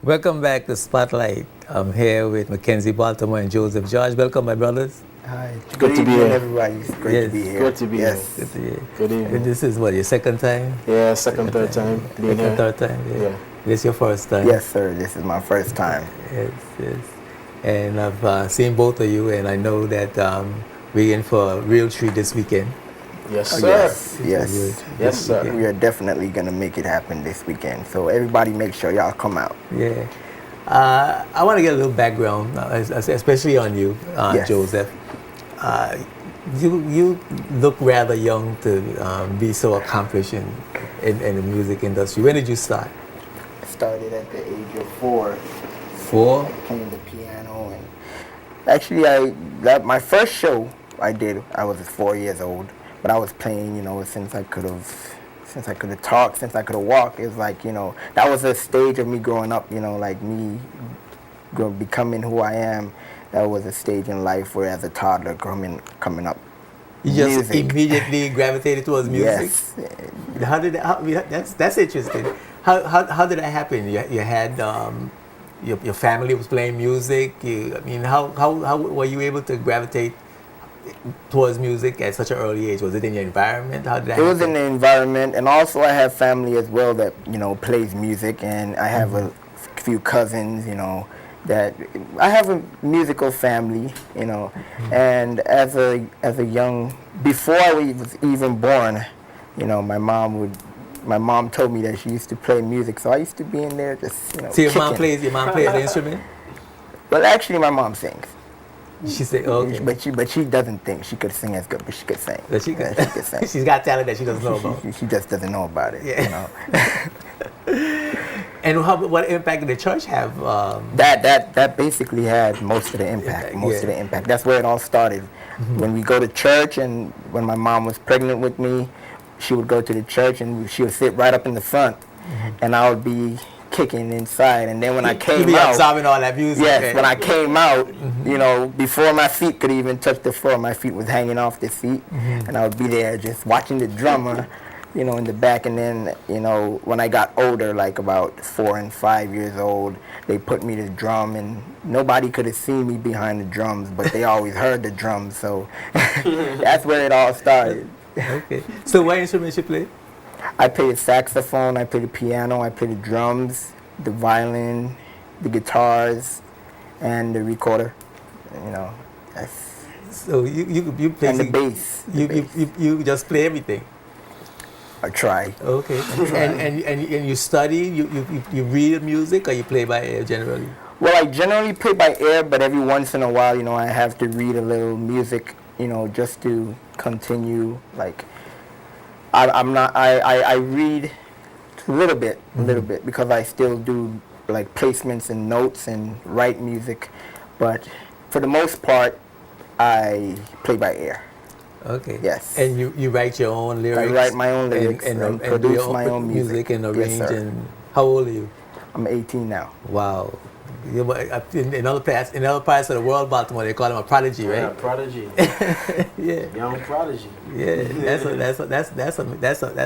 Welcome back to Spotlight. I'm here with Mackenzie Baltimore and Joseph George. Welcome, my brothers. Hi. Good to be evening, here. everybody. It's great Yes. to be here. Good to be here. Yes. Good to hear. Good And evening. this is what, your second time? Yeah, second, third time being Second, here. third time? Yeah. This your first time? Yes, sir. This is my first time. Yes, yes. And I've seen both of you, and I know that we're in for a real treat this weekend. Yes, Oh, sir. yes. Real Yes. treat Yes, this sir. weekend. We are definitely going to make it happen this weekend. So everybody make sure y'all come out. Yeah. I want to get a little background, especially on you, Yes. Joseph. You look rather young to be so accomplished in the music industry. When did you start? I started at the age of 4, 4? playing the piano. And actually, my first show I did, I was 4 years old. But I was playing, since I could have talked, since I could have walked. It was like, that was a stage of me growing up, like me becoming who I am. That was a stage in life where, as a toddler, coming up. You just Music. immediately gravitated towards music. Yes. How did that's interesting. How did that happen? You had your family was playing music. How were you able to gravitate towards music at such an early age? Was it in your environment? How did that It was happen? in the environment, and also I have family as well that plays music, and I have a few cousins, that I have a musical family, and as a young, before I was even born, my mom told me that she used to play music, so I used to be in there just So your mom kicking. plays the instrument? Well, actually, my mom sings. She said, oh, okay. But she doesn't think she could sing as good, but she could sing. That she Yeah, could, she could sing. she's got talent that she doesn't know about. She just doesn't know about it. Yeah. And what impact did the church have? That basically had most of the impact. Impact, Most yeah. of the impact. That's where it all started. When we go to church, and when my mom was pregnant with me, she would go to the church and she would sit right up in the front, and I would be kicking inside. And then when I You came be out, absorbing all that music. yes, okay. when I came out, before my feet could even touch the floor, my feet was hanging off the seat, and I would be there just watching the drummer, in the back. And then, when I got older, like about 4 and 5 years old, they put me to drum, and nobody could have seen me behind the drums, but they always heard the drums. So that's where it all started. Okay. So what instruments you play? I play the saxophone, I play the piano, I play the drums, the violin, the guitars, and the recorder. That's, So you play and the bass. you just play everything. I try. Okay. And you study, you read music, or you play by ear generally? Well, I generally play by ear, but every once in a while, I have to read a little music, just to continue. Like, I read a little bit, because I still do like placements and notes and write music, but for the most part, I play by ear. Okay. Yes. And you write your own lyrics? I write my own lyrics and do produce your my own music. and Yes, arrange. sir. And how old are you? I'm 18 now. Wow. In other parts of the world, Baltimore, they call him a prodigy, Yeah, right? prodigy. Yeah. Young prodigy. Yeah. That's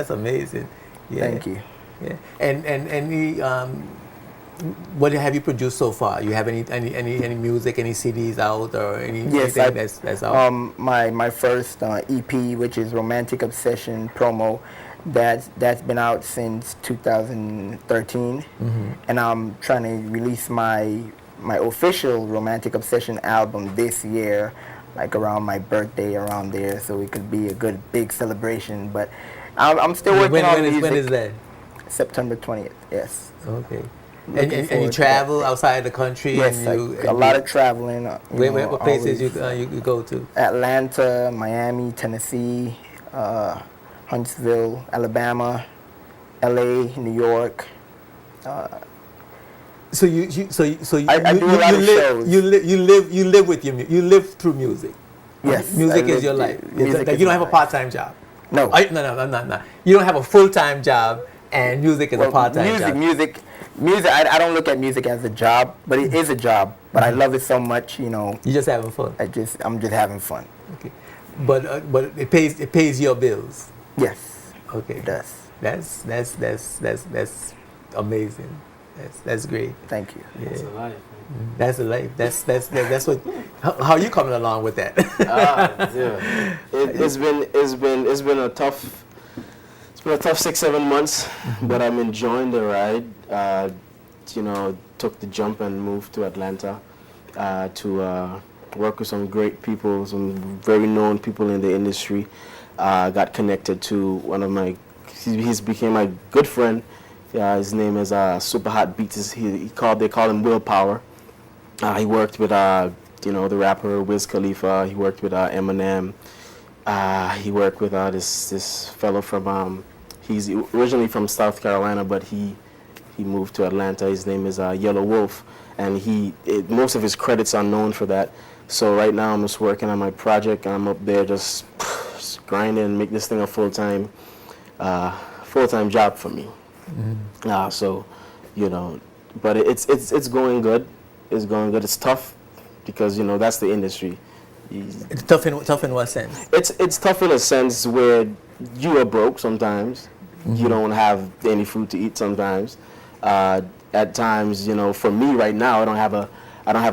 amazing. Yeah. Thank you. Yeah. And what have you produced so far? You have any music, any CDs out, or Yes, anything that's out? my first EP, which is Romantic Obsession Promo, that's been out since 2013, and I'm trying to release my official Romantic Obsession album this year, like around my birthday, around there, so it could be a good big celebration. But I'm still working on music. When is that? September 20th. Yes. Okay. Looking And you forward to travel that. outside the country? Yes, and a lot of traveling. What places always, you go to? Atlanta, Miami, Tennessee, Huntsville, Alabama, LA, New York. So I do a lot of shows. You live with you live through music. Yes. Music I is live- your life. music Like is you don't my have a life. part-time job. No. No. You don't have a full-time job, and music is a part-time job. Music. I don't look at music as a job, but it is a job. But I love it so much, You're just having fun. I'm just having fun. Okay. But it pays your bills. Yes. Okay. It does. That's amazing. That's great. Thank you. It's Yeah. alive. That's the life. That's what. How you coming along with that? Yeah. It's been a tough. It's been a tough 6-7 months, but I'm enjoying the ride. Took the jump and moved to Atlanta to work with some great people, some very known people in the industry. Got connected to one of my. He's became my good friend. His name is Super Hot Beats. They call him Willpower. He worked with the rapper Wiz Khalifa. He worked with Eminem. He worked with this fellow from he's originally from South Carolina, but he moved to Atlanta. His name is Yellow Wolf, and most of his credits are known for that. So right now I'm just working on my project, and I'm up there just grinding and make this thing a full-time job for me. But it's going good. It's going good. It's tough because that's the industry. It's tough in what sense? It's tough in a sense where you are broke sometimes. You don't have any food to eat sometimes. At times, for me right now, I don't have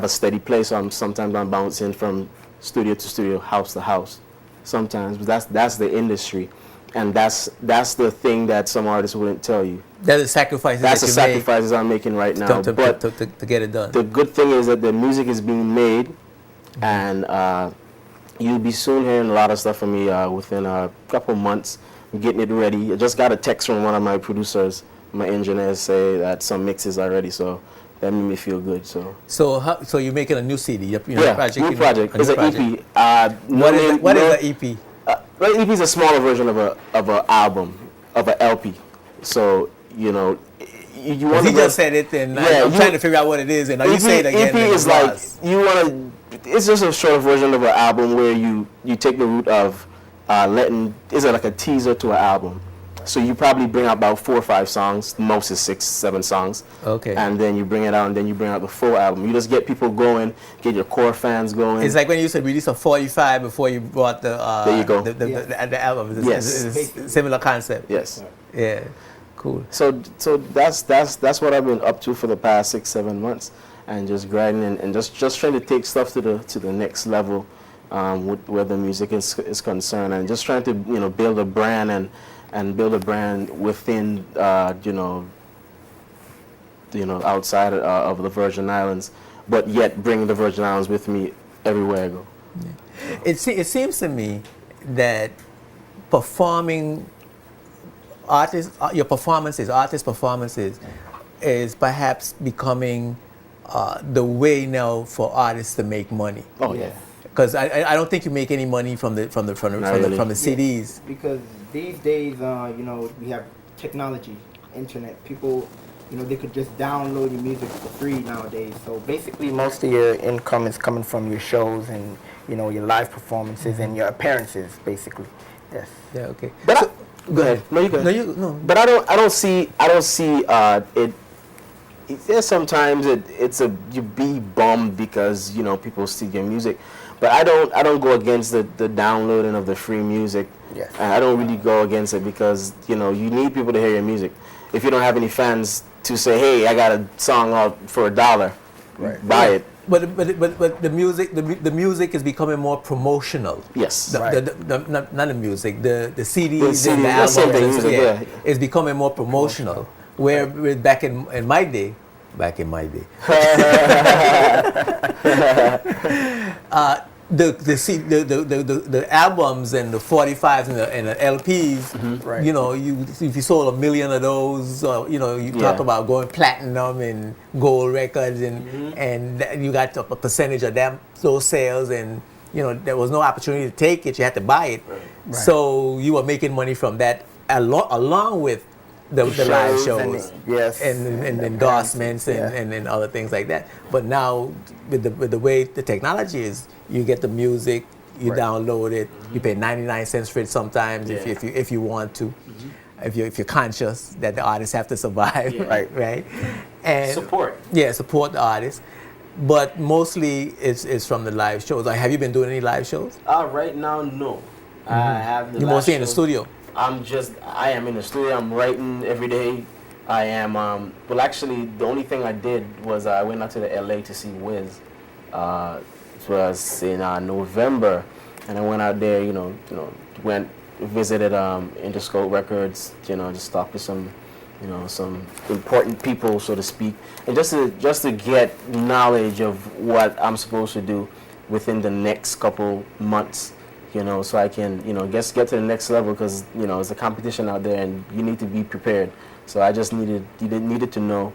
a steady place. So sometimes I'm bouncing from studio to studio, house to house. Sometimes, but that's the industry, and that's the thing that some artists wouldn't tell you. That's the sacrifices. That's the sacrifices I'm making right now. To get it done. The good thing is that the music is being made, and you'll be soon hearing a lot of stuff from me within a couple months. I'm getting it ready. I just got a text from one of my producers, my engineers, say that some mixes are ready. So that made me feel good. So you're making a new CD? Yeah, project, new project. It's an EP. What is the EP? Well, EP is a smaller version of an album, of an LP. So you want He just said it, and I'm trying to figure out what it is. And you say it again. EP is like you want to. It's just a short version of an album where you take the route of is it like a teaser to an album? So you probably bring out about 4 or 5 songs. Most is 6-7 songs. Okay. And then you bring it out, and then you bring out the full album. You just get people going, get your core fans going. It's like when you used to release a 45 before you brought the there you go. the album. Yes. It's a similar concept. Yes. Yeah. Cool. So that's what I've been up to for the past 6-7 months, and just grinding and just trying to take stuff to the next level, where the music is concerned, and just trying to build a brand and build a brand within outside of the Virgin Islands, but yet bring the Virgin Islands with me everywhere I go. Yeah. It seems to me that performing artist performances is perhaps becoming the way now for artists to make money. Oh yeah. Because I don't think you make any money from the CDs. Because these days, we have technology, internet. People, they could just download your music for free nowadays. So basically, Most of your income is coming from your shows and your live performances and your appearances, basically. Yes. Yeah. Okay. But go ahead. No, you go ahead. No. But I don't see it. There's sometimes you be bummed because people steal your music, but I don't go against the downloading of the free music. Yes. And I don't really go against it because you need people to hear your music. If you don't have any fans to say, hey, I got a song out for $1, Right. buy it. But the music is becoming more promotional. Yes. Not the music, the CDs The and the CD, that's same thing, albums. music, yeah. It's becoming more promotional. Where back in my day, the albums and the 45s and the LPs, Right. if you sold 1 million of those, you talk about going platinum and gold records, and you got a percentage of those sales, and there was no opportunity to take it; you had to buy it. Right. So you were making money from that along with the live shows and endorsements and other things like that. But now with the way the technology is, you get the music, you download it, you pay 99 cents for it sometimes if you want to, if you're conscious that the artists have to survive, right? And Support. Yeah, support the artists. But mostly it's from the live shows. Like, have you been doing any live shows? Right now, no. I have the You're last mostly in the show. studio. I am in the studio. I'm writing every day, I am. Well, actually, the only thing I did was I went out to the LA to see Wiz. It was in November, and I went out there. Went visited Interscope Records. Just talked to some, some important people, so to speak, and just to get knowledge of what I'm supposed to do within the next couple months. So I can, get to the next level, because there's a competition out there, and you need to be prepared. So I just needed to know,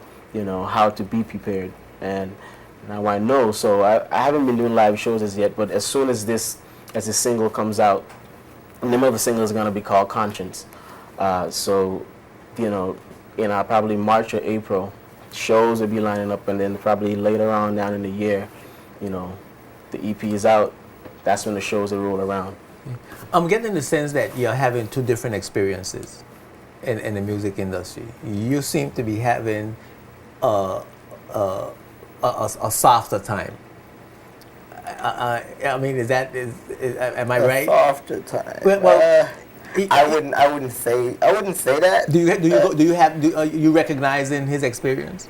how to be prepared, and now I know. So I haven't been doing live shows as yet, but as soon as this single comes out, the name of the single is gonna be called Conscience. So, in probably March or April, shows will be lining up, and then probably later on down in the year, the EP is out. That's when the shows will roll around. I'm getting the sense that you're having two different experiences in the music industry. You seem to be having a softer time. I mean, am I right? Softer time. Well, I wouldn't say that. Do you recognizing his experience?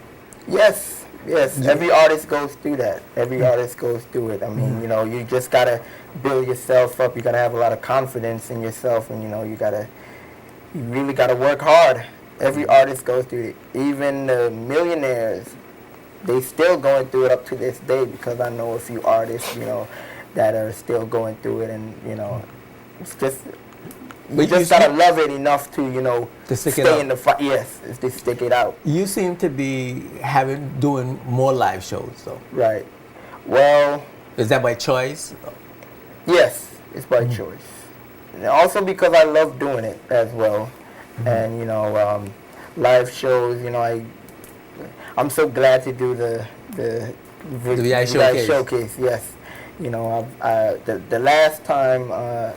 Yes. Every artist goes through that. Every artist goes through it. I mean, you just gotta build yourself up. You gotta have a lot of confidence in yourself, and you really gotta work hard. Every artist goes through it. Even the millionaires, they still going through it up to this day, because I know a few artists, that are still going through it, and it's just. We just gotta love it enough to, to stick stay it out. in the fight. Yes, is to stick it out. You seem to be doing more live shows, though. Right. Well. Is that by choice? Yes, it's by choice. And also because I love doing it as well, and live shows. I'm so glad to do the VI showcase. Yes, the last time.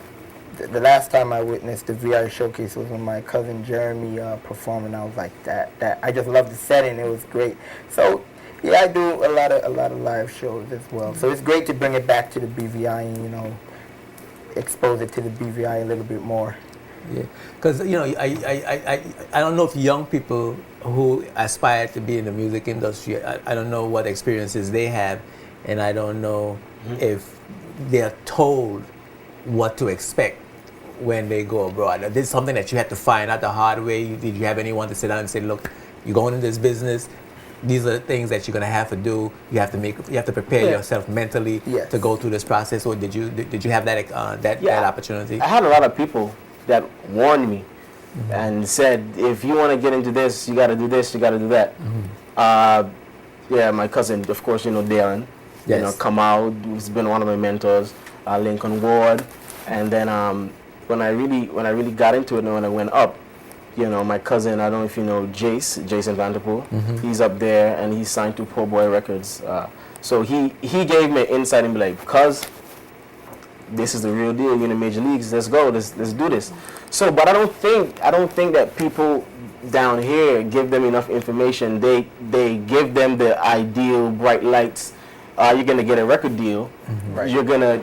The last time I witnessed the VI showcase was when my cousin Jeremy performed, and I was like, that I just loved the setting. It was great. So yeah, I do a lot of live shows as well. So it's great to bring it back to the BVI and expose it to the BVI a little bit more. Yeah, because I don't know if young people who aspire to be in the music industry, I don't know what experiences they have, and I don't know if they're told what to expect when they go abroad. This is something that you had to find out the hard way. Did you have anyone to sit down and say, look, you're going into this business, these are the things that you're going to have to do. You have to prepare yourself mentally to go through this process. Or did you have that opportunity? I had a lot of people that warned me and said, if you want to get into this, you got to do this, you got to do that. My cousin, of course, Darren, come out. He's been one of my mentors. Lincoln Ward, and then when I really got into it and when I went up, my cousin, I don't know if you know Jason Vanderpool, he's up there and he's signed to Poor Boy Records. So he gave me insight and be like, cuz this is the real deal, you're in the major leagues, let's go, let's do this. So, but I don't think that people down here give them enough information. They give them the ideal bright lights. You're gonna get a record deal. Right. You're gonna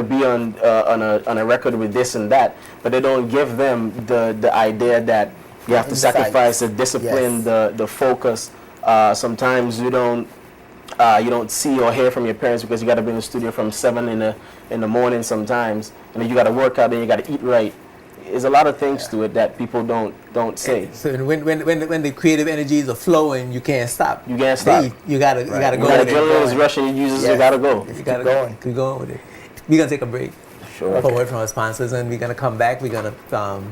be on a record with this and that, but they don't give them the idea that you have to sacrifice the discipline, the focus. Sometimes you don't see or hear from your parents because you got to be in the studio from 7 in the morning sometimes, and then you got to work out, then you got to eat right. There's a lot of things to it that people don't say. So when the creative energies are flowing, you can't stop. You can't stop. You gotta go. When adrenaline is rushing, you gotta go. You gotta keep going with it. We're gonna take a break. Sure. For a word from our sponsors, and we're gonna come back. We're gonna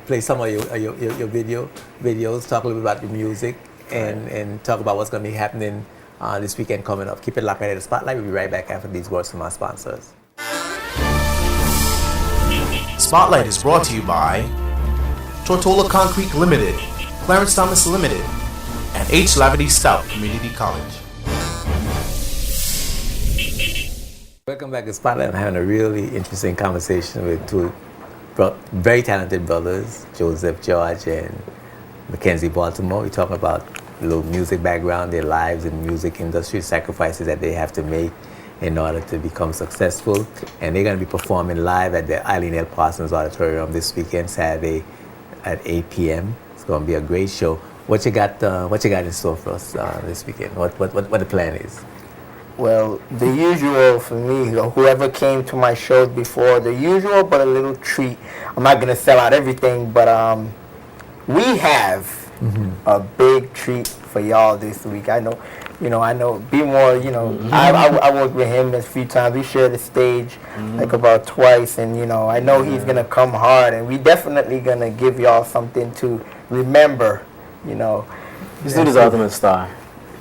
play some of your videos, talk a little bit about the music, and talk about what's gonna be happening this weekend coming up. Keep it locked right at the Spotlight. We'll be right back after these words from our sponsors. Spotlight is brought to you by Tortola Concrete Limited, Clarence Thomas Limited, and H. Lavity Stout Community College. Welcome back to Spotlight. I'm having a really interesting conversation with two very talented brothers, Joseph George and Mackenzie Baltimore. We're talking about a little music background, their lives in the music industry, sacrifices that they have to make in order to become successful. And they're going to be performing live at the Eileen L. Parsons Auditorium this weekend, Saturday at 8 p.m. It's going to be a great show. what you got in store for us this weekend? What the plan is? Well, the usual for me, whoever came to my shows before, the usual but a little treat. I'm not gonna sell out everything, but we have a big treat for y'all this week. I know, Be More, I worked with him a few times. We shared the stage like about twice, and I know he's gonna come hard, and we definitely gonna give y'all something to remember. This dude is ultimate star.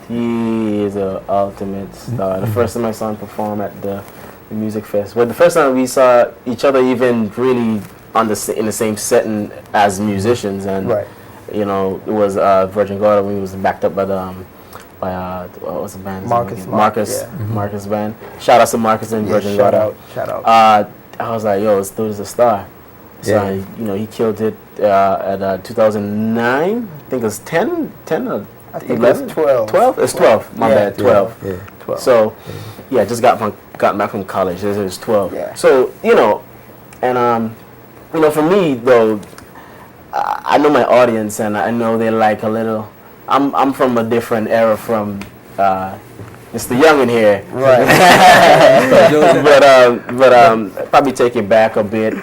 He is an ultimate star. The first time I saw him perform at the music fest, well, the first time we saw each other even really in the same setting as musicians, and Right. it was Virgin Gorda when he was backed up by what was the band's name? Marcus band. Shout out to Marcus and Virgin Gorda. Shout out. I was like, yo, this dude is a star. So he killed it at 2009. I think it was 10 or I think 11? it's 12. 12? It's 12. My bad. 12. Yeah. 12. So, just got back from college. It was 12. Yeah. So, and for me though, I know my audience, and I know they like a little. I'm from a different era from Mr. Young in here. Right. but probably take it back a bit.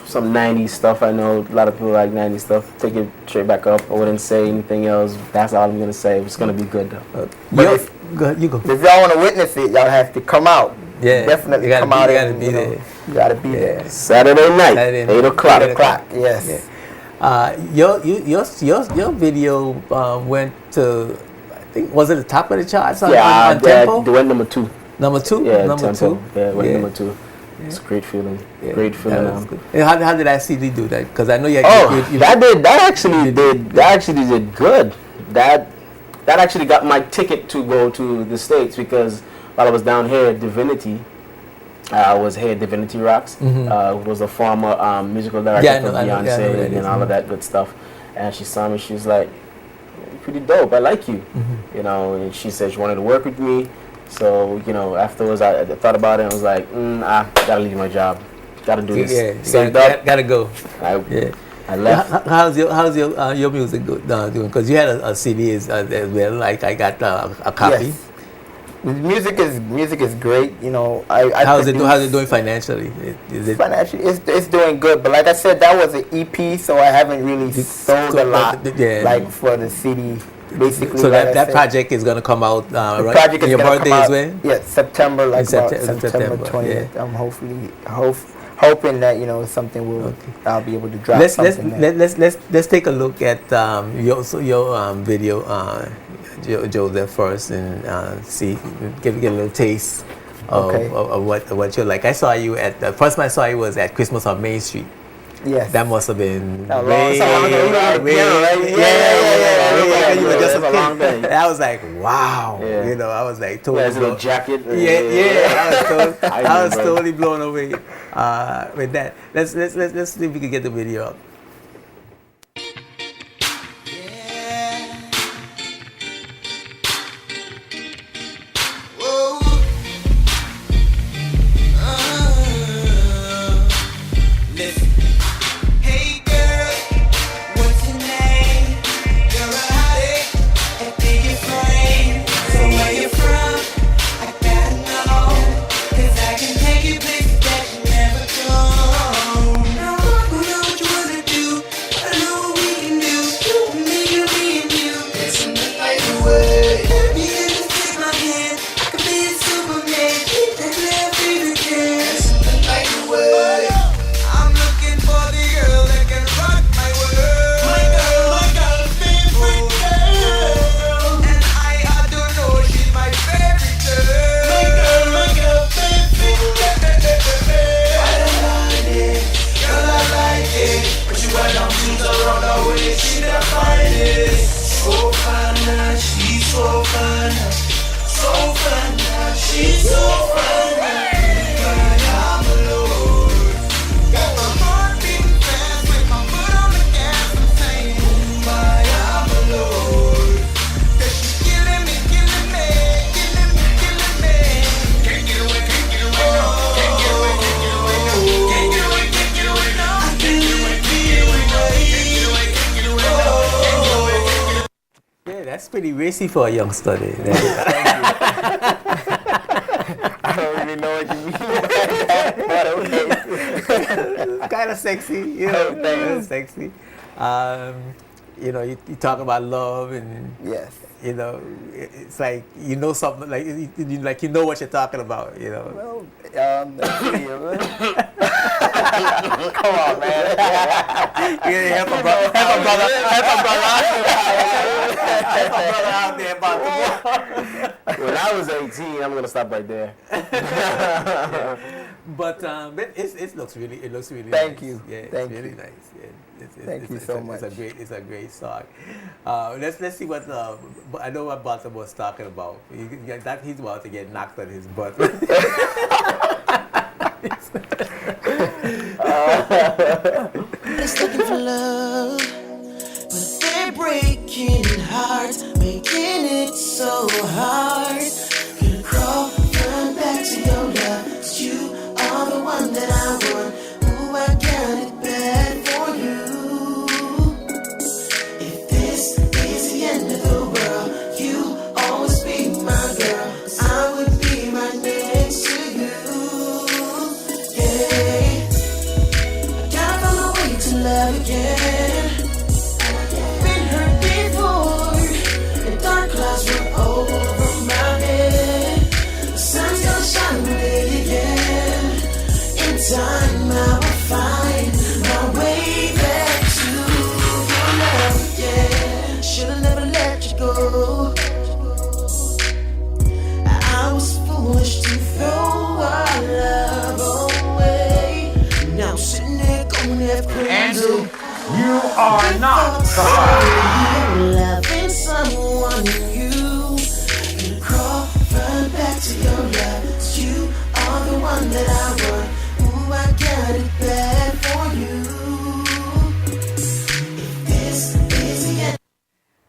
Some 90s stuff. I know a lot of people like 90s stuff. Take it straight back up. I wouldn't say anything else. That's all I'm gonna say. It's gonna be good though. Go ahead, you go. If y'all want to witness it, y'all have to come out. Yeah, Definitely you gotta come out. be- you and, gotta be there. You gotta be there. Saturday night, Saturday night. 8 o'clock. 8 o'clock. Yes. Your video went to, I think, was it the top of the charts on Yeah, Tempo? they went number 2. Number 2? Yeah, number Tempo. 2? Yeah, went Yeah. number 2. It's a great feeling. Yeah, Great feeling. that was good. And how did that CD do that? Because I know you. That actually did good. That actually got my ticket to go to the States, because while I was down here at Divinity, I was here at Divinity Rocks. Was a former musical director Yeah, I for know Beyonce that and is. all of that good stuff. And she saw me. She was like, "You're pretty dope. I like you." And she said she wanted to work with me. So afterwards I thought about it and was like, I gotta leave my job. Gotta do this. Yeah, Saved up. gotta go. I left. How's your music doing? Because you had a CD as well. Like I got a copy. Yes. Music is great. How's it doing financially? Is it Financially, it's doing good. But like I said, that was an EP, so I haven't really sold a lot. Yeah. Like for the CD, basically. so like I that said, project is gonna come out the right? project on is your gonna birthday come as out, well. Yeah, September, like about September, September 20th. yeah. I'm hoping that something will I'll be able to drop something. Let's take a look at your video, Joseph, first, and see, give a little taste of what you're like. I saw you at the first time I saw you was at Christmas on Main Street. Yes. That must have been That way, long time ago. you were just It was a long day. And I was like, wow. Yeah. I was like, Yeah, totally his little blown. jacket. I was remember. totally blown away with that. Let's see if we can get the video up. Hey girl, what's your name? You're a hottie, a big frame. So where you from? I gotta know, 'cause I can take you places that you never go. Now, who know what you wanna That's pretty racy for a youngster. I don't really know what you mean by that, but okay. Kind of sexy, you know. Oh, thanks. Kind of sexy. You know, you talk about love, and Yes. you know, it's like you know something, like you know what you're talking about. You know. Well, let's see. Come on, man. Yeah, help a brother out there about When I was 18, I'm gonna stop right there. But it looks really Thank nice. you. Yeah, it's Thank really you. nice. Yeah, Thank you so much. It's a great song. Let's see what I know what Baltimore was talking about. He's about to get knocked on his butt. It's looking for love, but they're breaking hearts, making it so hard. Gonna crawl, run back to your love, 'cause you are the one that I want. Ooh, I got it bad for you. If this is the end of the world, you always be my girl, 'cause I would be right next to you. Yeah. Gotta find a way to love again. Been hurt before, and dark clouds run over my head. The sun's gonna shine me again. In time, I will find my way back to your love again. Should've never let you go. I was foolish to throw our love away. Now I'm sitting there going half crazy. Andrew, you are not sorry. Loving someone new. You crawl, run back to your love. 'Cause you are the one that I want. Ooh, I got it bad for you. If this is the end.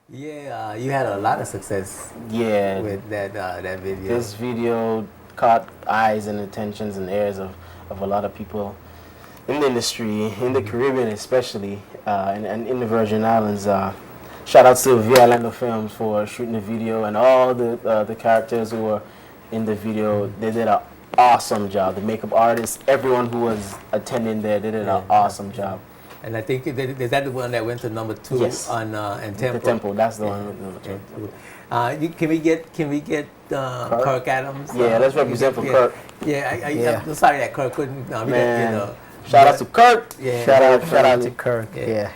Yeah, you had a lot of success Yeah, with that video. this video caught eyes and attentions and ears of a lot of people in the industry, in the Caribbean especially, and in the Virgin Islands. Shout out to Via Orlando Films for shooting the video, and all the characters who were in the video. They did an awesome job. The makeup artists, everyone who was attending there, they did an awesome job. And I think is that the one that went to number 2 Yes. on and Tempo. The Temple, that's the one with number two. Can we get Kirk Adams? Yeah, let's represent for Kirk. Yeah, I'm sorry that Kirk couldn't. Man, shout out to Kirk. Yeah, Shout out to Kirk. Yeah. Yeah.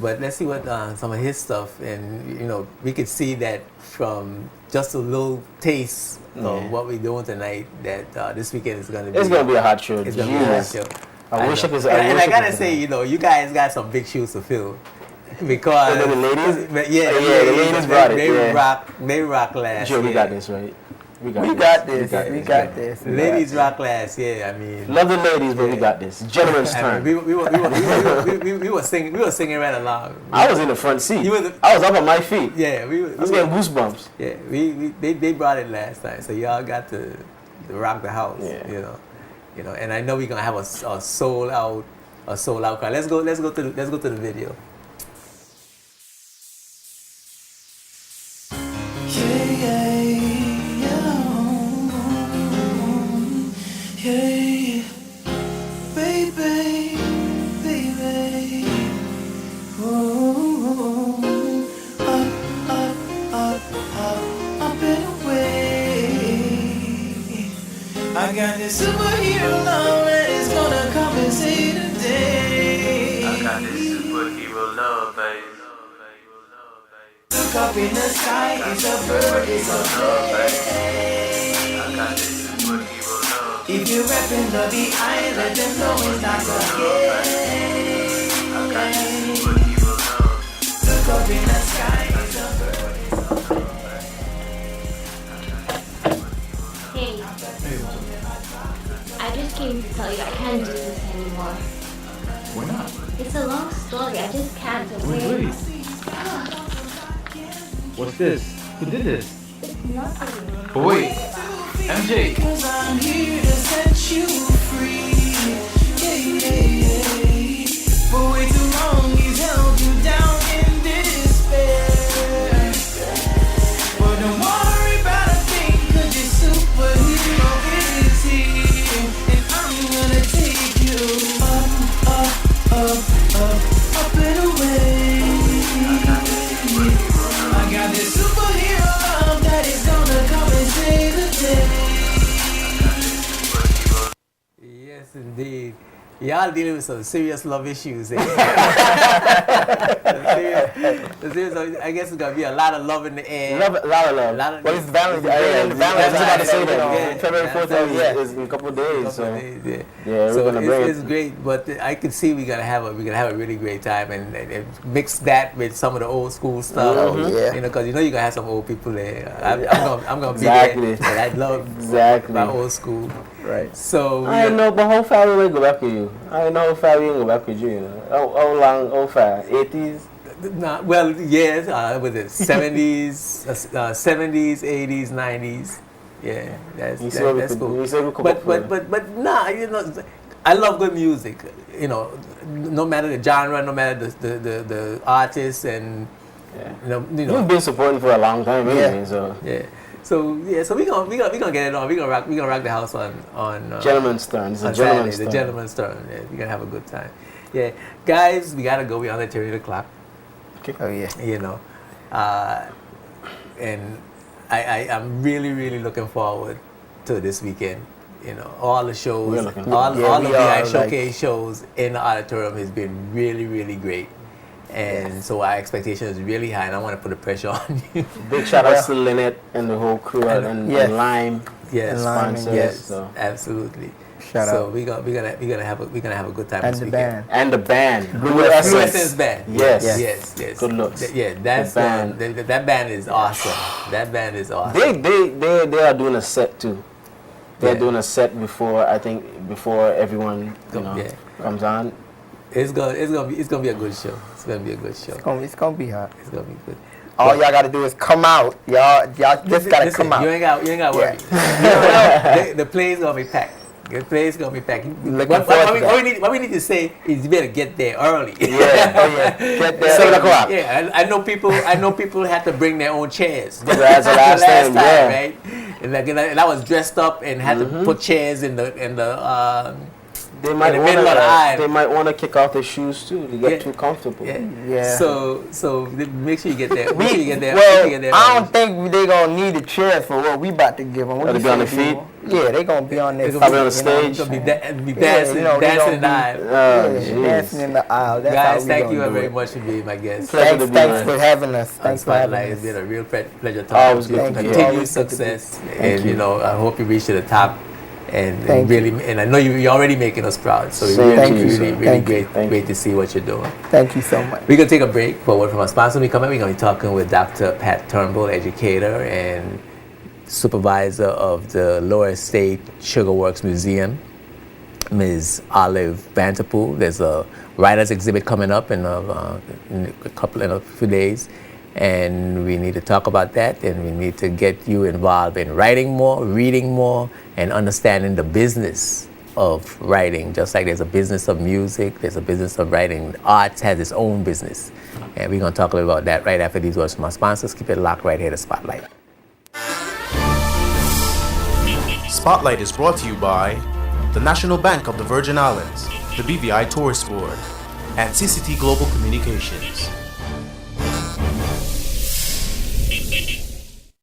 But let's see what some of his stuff, and we could see that from just a little taste of what we're doing tonight. That this weekend is going to be. It's gonna be a hot show. It's going to be a hot Jesus. show. I wish I know. could. And I gotta say, you guys got some big shoes to fill, because The ladies? yeah, the ladies brought it, yeah. They rock last. Sure, we yeah. got this, right? We got this. We got this. Ladies rock last, yeah. I mean, Love the ladies, but we got this. Gentleman's I turn. mean, we were singing right along. I was in the front seat. You were the- I was up on my feet. Yeah, I was getting goosebumps. yeah, they brought it last time, so y'all got to rock the house. Yeah. And I know we're gonna have a sold out crowd. Let's go to the video. I got this superhero love that is gonna come and save the day. I got this superhero love, baby. Look up in the sky, it's a bird, it's a plane. I got this superhero love. If you're rapping the eye, let them know it's not a game. I got this superhero love. Look up in the sky, it's a bird, it's a plane. Hey, I just came to tell you I can't do this anymore. Why not? It's a long story. I just can't. Wait, Okay? wait. What's this? Who did this? It's nothing. But wait, MJ. Cause I'm here to set you free. Yeah. For way too long he's held you down in despair. Y'all dealing with some serious love issues. Eh? I guess it's gonna be a lot of love in the air. Love, a lot of love. Well, it's Valentine's Day. I was about to say you know, that. February 14th is in a couple of days. So Yeah, yeah, we're so gonna bring it's great, but I can see we're gonna have a really great time, and mix that with some of the old school stuff. yeah. You know, because you're gonna have some old people there. I'm gonna be Exactly. there. And I love Exactly. my old school. Right. So I know, but how far will we go back with you? I know how far we can go back with you. You know, how long? How far? 80s? well, yes, with it 70s, 80s, 90s. Yeah, that's cool. We said we could up with it. But nah, you know, I love good music. You know, no matter the genre, no matter the artist, and Yeah. you know. You've been supporting for a long time, anyway. Yeah. So So we gonna get it on. We gonna rock the house on gentleman's turn. It's a on gentleman's Saturday, turn. the gentleman's turn. Yeah, we're gonna have a good time. Yeah, guys, we gotta go. We're on the 10 o'clock. Oh yeah. You know, and I'm really looking forward to this weekend. You know, all the shows, We're looking all forward. the Yeah, we VI are, showcase shows in the auditorium has been really great. And so our expectation is really high, and I want to put the pressure on you. Big shout out to Lynette and the whole crew and Yes. Lime. Yes, Sponsors, yes, so. absolutely. Shout so out. we're gonna have a good time And this the weekend. band. And the band. Blue Essence Band. Yes. Yes. Good looks. Yeah, that's The band. that band is awesome. That band is awesome. They are doing a set too. They're Yeah. doing a set before everyone Yeah. comes on. It's gonna be a good show. It's gonna be a good show. It's gonna be hot. It's gonna be good. All y'all gotta do is come out. Y'all just gotta Listen, come out. You ain't got worry. The place gonna be packed. The place gonna be packed. Looking forward to that. What we need to say is you better get there early. Yeah, oh yeah. Get there. 7 o'clock. Yeah, I know people had to bring their own chairs. That's the last time, yeah. right? And I was dressed up and had to put chairs in the They might in the middle of the aisle. They might want to kick off their shoes too. They get Yeah. too comfortable. Yeah. So make sure you get there. Make sure you get there. Well, make sure you get there I early. don't think they gonna need the chairs for what we about to give them. What Gotta you be on say, the feet? people? Yeah, they gonna be on their They're feet. Probably on the you know? stage. Gonna be Yeah, dancing, you know, they dancing gonna in the be- aisle. Oh, Yeah, jeez. dancing in the aisle. That's Guys, how we thank gonna you do very it. much for being my guest. Pleasure Thanks, to be thanks here. for having us. On Thanks for having Spotlight. It's us. been a real pleasure Always talking good to to you. be here. Continued Always good to be success, here. and you know, I hope you reach to the top. And Thank really, and I know you're already making us proud. So it's Same really, to you, really, sir. really Thank you. great, Thank great you. to see what you're doing. Thank you so much. We're gonna take a break for word from our sponsor. When we come back, we're gonna be talking with Dr. Pat Turnbull, educator and supervisor of the Lower State Sugar Works Museum, Ms. Olive Vanterpool. There's a writers exhibit coming up in a few days, and we need to talk about that, and we need to get you involved in writing more, reading more, and understanding the business of writing. Just like there's a business of music, there's a business of writing. Arts has its own business, and we're going to talk a little about that right after these words from our sponsors. Keep it locked right here to Spotlight. Spotlight is brought to you by the National Bank of the Virgin Islands, the BVI Tourist Board, and CCT Global Communications.